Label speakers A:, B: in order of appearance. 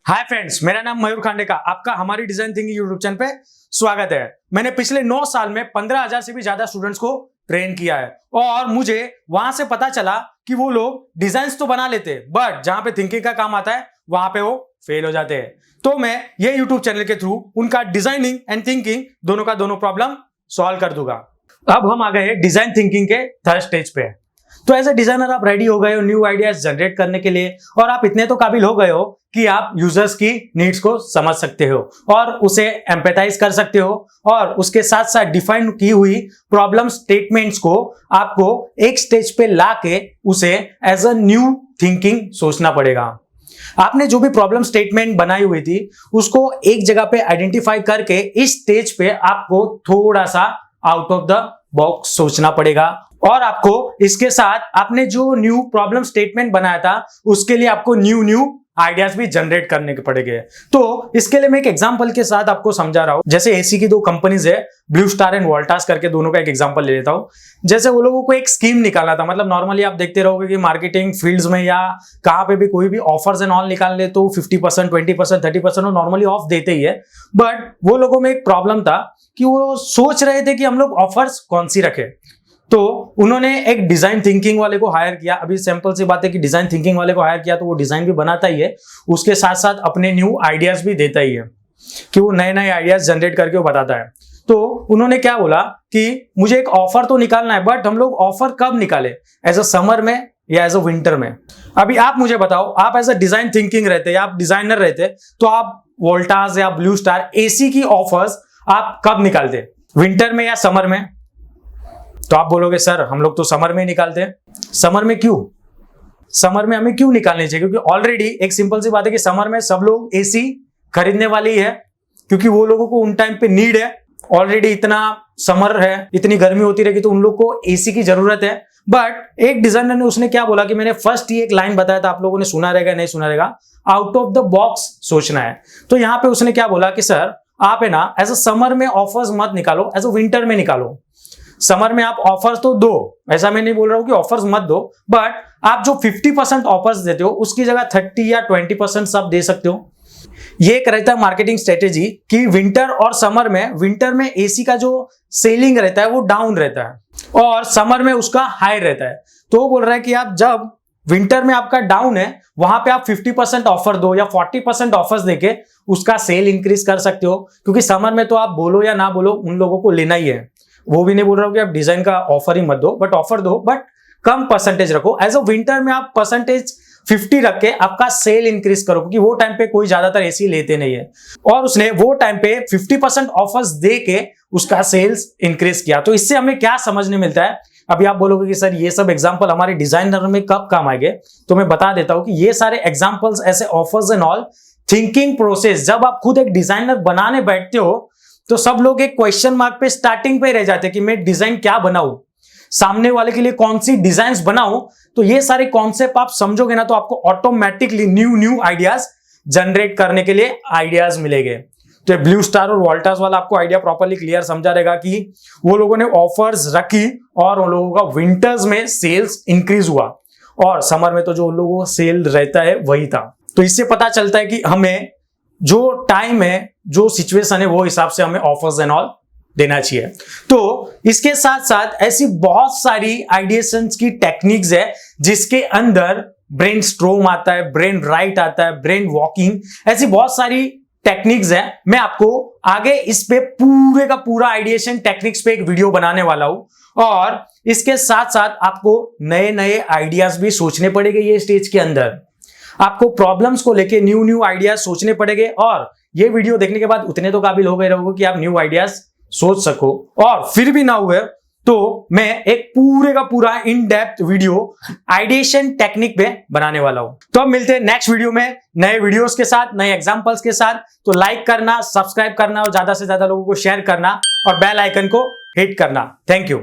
A: Hi friends, मेरा नाम मयूर खांडेका, आपका हमारी डिजाइन थिंकिंग यूट्यूब चैनल पे स्वागत है। मैंने पिछले 9 साल में 15,000 से भी ज्यादा स्टूडेंट्स को ट्रेन किया है और मुझे वहां से पता चला कि वो लोग डिजाइन्स तो बना लेते बट जहां पे थिंकिंग का काम आता है वहां पे वो फेल हो जाते हैं। तो मैं ये यूट्यूब चैनल के थ्रू उनका डिजाइनिंग एंड थिंकिंग दोनों का दोनों प्रॉब्लम सॉल्व कर दूंगा। अब हम आ गए हैं डिजाइन थिंकिंग के थर्ड स्टेज पे। तो एज ए डिजाइनर आप रेडी हो गए हो न्यू आइडियाज जनरेट करने के लिए और आप इतने तो काबिल हो गए हो कि आप यूजर्स की नीड्स को समझ सकते हो और उसे एम्पैथाइज कर सकते हो और उसके साथ साथ डिफाइन की हुई प्रॉब्लम स्टेटमेंट्स को आपको एक स्टेज पे लाके उसे एज अ न्यू थिंकिंग सोचना पड़ेगा। आपने जो भी प्रॉब्लम स्टेटमेंट बनाई हुई थी उसको एक जगह पे आइडेंटिफाई करके इस स्टेज पे आपको थोड़ा सा आउट ऑफ द बॉक्स सोचना पड़ेगा और आपको इसके साथ आपने जो न्यू प्रॉब्लम स्टेटमेंट बनाया था उसके लिए आपको न्यू आइडियाज भी जनरेट करने के पड़ेंगे। तो इसके लिए मैं एक एग्जांपल के साथ आपको समझा रहा हूं। जैसे एसी की दो कंपनीज है, ब्लू स्टार एंड वोल्टास करके, दोनों का एक एग्जांपल ले लेता हूं। जैसे वो लोगों को एक स्कीम निकालना था, मतलब नॉर्मली आप देखते रहोगे कि मार्केटिंग फील्ड्स में या कहां पे भी कोई भी ऑफर्स एंड ऑल निकाल ले तो 50%, 20%, 30% नॉर्मली ऑफ देते ही है। बट वो लोगों में एक प्रॉब्लम था कि वो सोच रहे थे कि हम लोग ऑफर्स कौन सी रखें। तो उन्होंने एक डिजाइन थिंकिंग वाले को हायर किया। अभी सिंपल सी बात है कि डिजाइन थिंकिंग वाले को हायर किया तो वो डिजाइन भी बनाता ही है, उसके साथ साथ अपने न्यू आइडियाज भी देता ही है कि वो नए नए आइडियाज जनरेट करके वो बताता है। तो उन्होंने क्या बोला कि मुझे एक ऑफर तो निकालना है बट हम लोग ऑफर कब निकाले, एज अ समर में या एज अ विंटर में। अभी आप मुझे बताओ, आप एज अ डिजाइन थिंकिंग रहते या आप डिजाइनर रहते तो आप वोल्टास या ब्लू स्टार एसी की ऑफर्स आप कब निकालते, विंटर में या समर में? तो आप बोलोगे सर हम लोग तो समर में निकालते हैं। समर में क्यों? समर में हमें क्यों निकालनी चाहिए? क्योंकि ऑलरेडी एक सिंपल सी बात है कि समर में सब लोग एसी खरीदने वाले ही है, क्योंकि वो लोगों को उन टाइम पे नीड है। ऑलरेडी इतना समर है, इतनी गर्मी होती रहेगी तो उन लोग को एसी की जरूरत है। बट एक डिजाइनर ने उसने क्या बोला कि मैंने फर्स्ट ही एक लाइन बताया था, आप लोगों ने सुना रहेगा नहीं सुना रहेगा, आउट ऑफ द बॉक्स सोचना है। तो यहां पे उसने क्या बोला कि सर आप है ना एज अ समर में ऑफर्स मत निकालो, एज अ विंटर में निकालो। समर में आप ऑफर्स तो दो, ऐसा मैं नहीं बोल रहा हूं कि ऑफर्स मत दो, बट आप जो 50% ऑफर्स देते हो उसकी जगह 30 या 20% सब दे सकते हो। ये एक रहता है मार्केटिंग स्ट्रेटेजी कि विंटर और समर में, विंटर में एसी का जो सेलिंग रहता है वो डाउन रहता है और समर में उसका हाई रहता है। तो वो बोल रहा है कि आप जब विंटर में आपका डाउन है वहां पे आप 50% ऑफर दो या 40% ऑफर्स देके उसका सेल इंक्रीज कर सकते हो, क्योंकि समर में तो आप बोलो या ना बोलो उन लोगों को लेना ही है। वो भी नहीं बोल रहा हूं कि आप डिजाइन का ऑफर ही मत दो, बट ऑफर दो बट कम परसेंटेज रखो। एज अ विंटर में आप परसेंटेज 50 रख के आपका सेल इंक्रीज करो, क्योंकि वो टाइम पे कोई ज्यादातर एसी लेते नहीं है और उसने वो टाइम पे 50% ऑफर्स दे के उसका सेल्स इंक्रीज किया। तो इससे हमें क्या समझने मिलता है? अभी आप बोलोगे कि सर ये सब एग्जांपल हमारे डिजाइनर में कब काम आएंगे, तो मैं बता देता हूं कि ये सारे एग्जांपल्स ऐसे offers and all thinking process, जब आप खुद एक डिजाइनर बनाने बैठते हो तो सब लोग एक क्वेश्चन मार्क पे स्टार्टिंग पे रह जाते हैं कि मैं डिजाइन क्या बनाऊं, सामने वाले के लिए कौन सी डिजाइन्स बनाऊं। तो ये सारे कॉन्सेप्ट आप समझोगे ना तो आपको ऑटोमेटिकली न्यू आइडियाज जनरेट करने के लिए आइडियाज मिलेंगे। तो ब्लू स्टार और वोल्टास वाला आपको आइडिया प्रॉपर्ली क्लियर समझा रहेगा कि वो लोगों ने ऑफर्स रखी और उन लोगों का विंटर्स में सेल्स इंक्रीज हुआ और समर में तो जो उन लोगों का सेल रहता है वही था। तो इससे पता चलता है कि हमें जो टाइम है, जो सिचुएशन है, वो हिसाब से हमें ऑफर्स एंड ऑल देना चाहिए। तो इसके साथ साथ ऐसी बहुत सारी आइडिएशंस की टेक्निक्स है जिसके अंदर ब्रेन स्ट्रोम आता है, ब्रेन राइट आता है, ब्रेन वॉकिंग, ऐसी बहुत सारी टेक्निक्स है। मैं आपको आगे इस पे पूरे का पूरा आइडिएशन टेक्निक्स पे एक वीडियो बनाने वाला हूं और इसके साथ साथ आपको नए नए आइडियाज भी सोचने पड़ेंगे। ये स्टेज के अंदर आपको प्रॉब्लम्स को लेके न्यू आइडियाज सोचने पड़ेंगे और ये वीडियो देखने के बाद उतने तो काबिल हो गए रहोगे कि आप न्यू आइडियाज सोच सको। और फिर भी ना हुए तो मैं एक पूरे का पूरा in depth video ideation technique पे बनाने वाला हूं। तो अब मिलते हैं नेक्स्ट वीडियो में नए वीडियोस के साथ, नए एग्जांपल्स के साथ। तो लाइक करना, सब्सक्राइब करना और ज्यादा से ज्यादा लोगों को शेयर करना और बेल आइकन को हिट करना। Thank you.